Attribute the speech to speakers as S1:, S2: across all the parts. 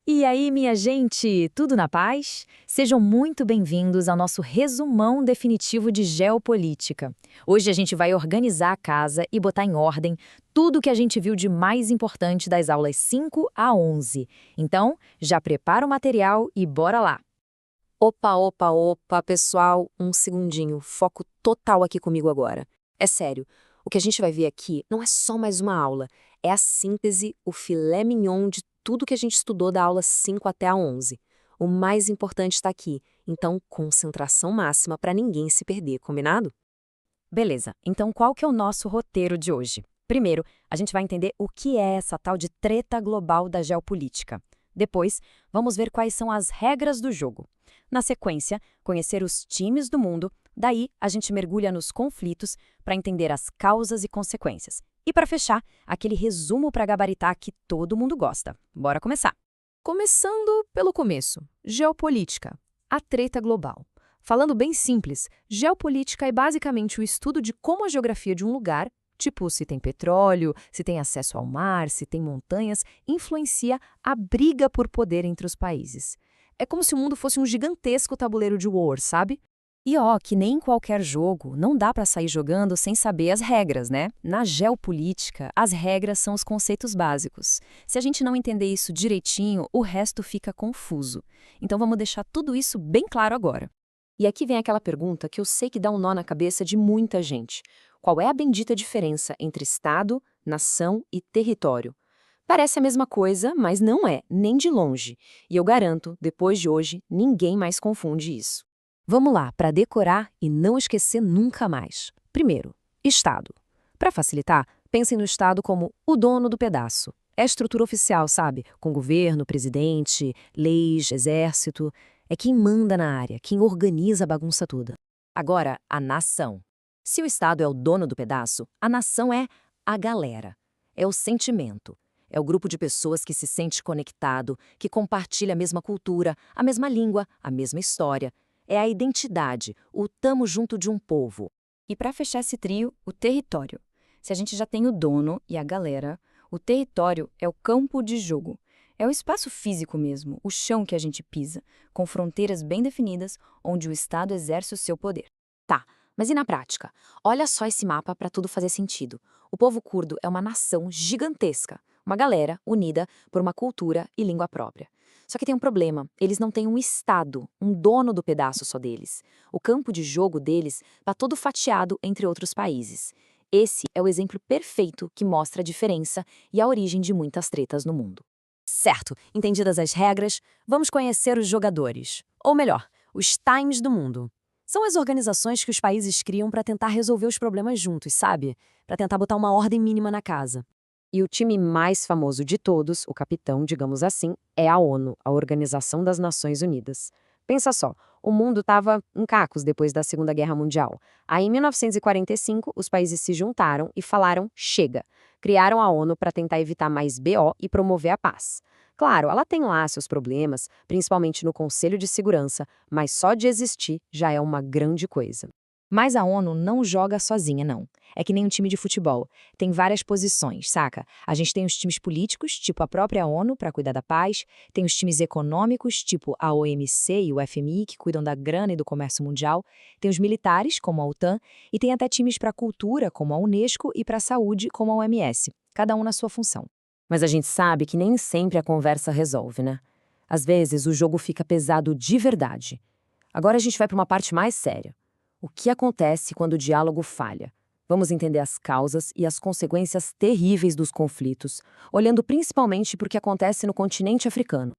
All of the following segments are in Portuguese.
S1: E aí, minha gente, tudo na paz? Sejam muito bem-vindos ao nosso resumão definitivo de geopolítica. Hoje a gente vai organizar a casa e botar em ordem tudo o que a gente viu de mais importante das aulas 5 a 11. Então, já prepara o material e bora lá!
S2: Opa, opa, opa, pessoal, um segundinho, foco total aqui comigo agora. É sério, o que a gente vai ver aqui não é só mais uma aula, é a síntese, o filé mignon de tudo que a gente estudou da aula 5 até a 11. O mais importante está aqui, então concentração máxima para ninguém se perder, combinado?
S1: Beleza, então qual que é o nosso roteiro de hoje? Primeiro, a gente vai entender o que é essa tal de treta global da geopolítica. Depois, vamos ver quais são as regras do jogo. Na sequência, conhecer os times do mundo, daí a gente mergulha nos conflitos para entender as causas e consequências. E para fechar, aquele resumo para gabaritar que todo mundo gosta. Bora começar!
S3: Começando pelo começo, geopolítica, a treta global. Falando bem simples, geopolítica é basicamente o estudo de como a geografia de um lugar, tipo se tem petróleo, se tem acesso ao mar, se tem montanhas, influencia a briga por poder entre os países. É como se o mundo fosse um gigantesco tabuleiro de war, sabe?
S1: E ó, que nem em qualquer jogo, não dá para sair jogando sem saber as regras, né? Na geopolítica, as regras são os conceitos básicos. Se a gente não entender isso direitinho, o resto fica confuso. Então vamos deixar tudo isso bem claro agora.
S2: E aqui vem aquela pergunta que eu sei que dá um nó na cabeça de muita gente. Qual é a bendita diferença entre Estado, nação e território? Parece a mesma coisa, mas não é, nem de longe. E eu garanto, depois de hoje, ninguém mais confunde isso.
S1: Vamos lá, para decorar e não esquecer nunca mais. Primeiro, Estado. Para facilitar, pensem no Estado como o dono do pedaço. É a estrutura oficial, sabe? Com governo, presidente, leis, exército. É quem manda na área, quem organiza a bagunça toda. Agora, a nação. Se o Estado é o dono do pedaço, a nação é a galera. É o sentimento. É o grupo de pessoas que se sente conectado, que compartilha a mesma cultura, a mesma língua, a mesma história. É a identidade, o tamo junto de um povo. E para fechar esse trio, o território. Se a gente já tem o dono e a galera, o território é o campo de jogo. É o espaço físico mesmo, o chão que a gente pisa, com fronteiras bem definidas, onde o Estado exerce o seu poder.
S2: Tá, mas e na prática? Olha só esse mapa para tudo fazer sentido. O povo curdo é uma nação gigantesca, uma galera unida por uma cultura e língua própria. Só que tem um problema, eles não têm um Estado, um dono do pedaço só deles. O campo de jogo deles está todo fatiado entre outros países. Esse é o exemplo perfeito que mostra a diferença e a origem de muitas tretas no mundo.
S1: Certo, entendidas as regras, vamos conhecer os jogadores. Ou melhor, os times do mundo. São as organizações que os países criam para tentar resolver os problemas juntos, sabe? Para tentar botar uma ordem mínima na casa.
S2: E o time mais famoso de todos, o capitão, digamos assim, é a ONU, a Organização das Nações Unidas. Pensa só, o mundo estava em cacos depois da Segunda Guerra Mundial. Aí, em 1945, os países se juntaram e falaram chega. Criaram a ONU para tentar evitar mais BO e promover a paz. Claro, ela tem lá seus problemas, principalmente no Conselho de Segurança, mas só de existir já é uma grande coisa. Mas a ONU não joga sozinha, não. É que nem um time de futebol. Tem várias posições, saca? A gente tem os times políticos, tipo a própria ONU, para cuidar da paz. Tem os times econômicos, tipo a OMC e o FMI, que cuidam da grana e do comércio mundial. Tem os militares, como a OTAN. E tem até times para a cultura, como a Unesco, e para a saúde, como a OMS. Cada um na sua função. Mas a gente sabe que nem sempre a conversa resolve, né? Às vezes, o jogo fica pesado de verdade. Agora a gente vai para uma parte mais séria. O que acontece quando o diálogo falha? Vamos entender as causas e as consequências terríveis dos conflitos, olhando principalmente para o que acontece no continente africano.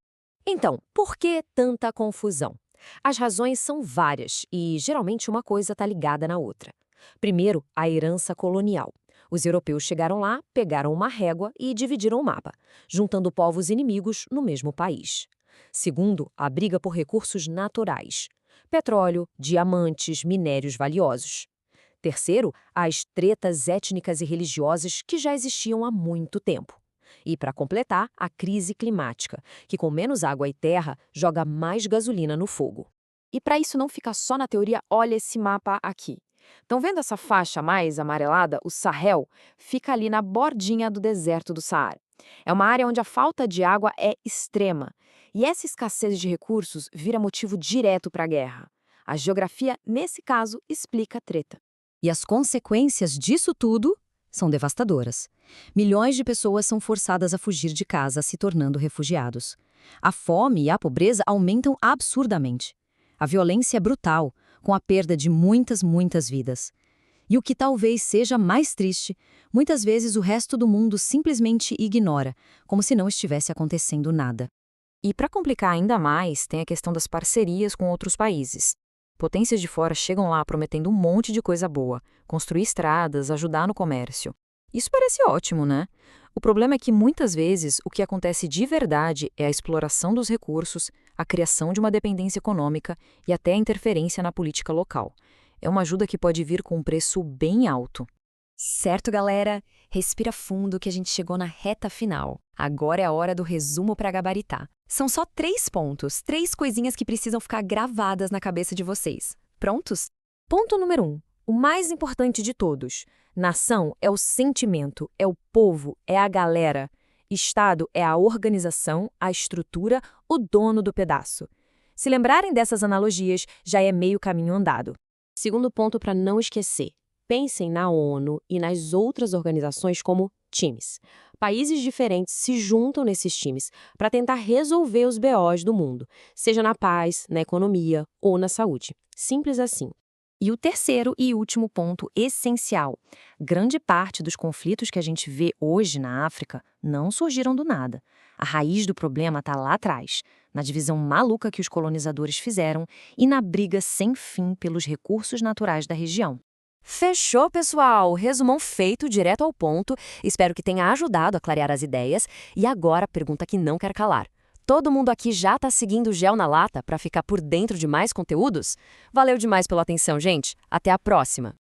S2: Então, por que tanta confusão? As razões são várias e, geralmente, uma coisa está ligada na outra. Primeiro, a herança colonial. Os europeus chegaram lá, pegaram uma régua e dividiram o mapa, juntando povos inimigos no mesmo país. Segundo, a briga por recursos naturais. Petróleo, diamantes, minérios valiosos. Terceiro, as tretas étnicas e religiosas que já existiam há muito tempo. E, para completar, a crise climática, que com menos água e terra joga mais gasolina no fogo. E para isso não ficar só na teoria, olha esse mapa aqui. Estão vendo essa faixa mais amarelada? O Sahel fica ali na bordinha do deserto do Saara. É uma área onde a falta de água é extrema. E essa escassez de recursos vira motivo direto para a guerra. A geografia, nesse caso, explica a treta.
S1: E as consequências disso tudo são devastadoras. Milhões de pessoas são forçadas a fugir de casa, se tornando refugiados. A fome e a pobreza aumentam absurdamente. A violência é brutal, com a perda de muitas vidas. E o que talvez seja mais triste, muitas vezes o resto do mundo simplesmente ignora, como se não estivesse acontecendo nada.
S3: E para complicar ainda mais, tem a questão das parcerias com outros países. Potências de fora chegam lá prometendo um monte de coisa boa, construir estradas, ajudar no comércio. Isso parece ótimo, né? O problema é que muitas vezes o que acontece de verdade é a exploração dos recursos, a criação de uma dependência econômica e até a interferência na política local. É uma ajuda que pode vir com um preço bem alto.
S1: Certo, galera? Respira fundo que a gente chegou na reta final. Agora é a hora do resumo para gabaritar. São só 3 pontos, 3 coisinhas que precisam ficar gravadas na cabeça de vocês. Prontos? Ponto número 1. O mais importante de todos. Nação é o sentimento, é o povo, é a galera. Estado é a organização, a estrutura, o dono do pedaço. Se lembrarem dessas analogias, já é meio caminho andado.
S2: Segundo ponto para não esquecer. Pensem na ONU e nas outras organizações como times. Países diferentes se juntam nesses times para tentar resolver os BOs do mundo, seja na paz, na economia ou na saúde. Simples assim.
S1: E o terceiro e último ponto essencial. Grande parte dos conflitos que a gente vê hoje na África não surgiram do nada. A raiz do problema está lá atrás, na divisão maluca que os colonizadores fizeram e na briga sem fim pelos recursos naturais da região.
S3: Fechou, pessoal! Resumão feito, direto ao ponto. Espero que tenha ajudado a clarear as ideias. E agora a pergunta que não quer calar. Todo mundo aqui já está seguindo o Gel na Lata para ficar por dentro de mais conteúdos? Valeu demais pela atenção, gente. Até a próxima!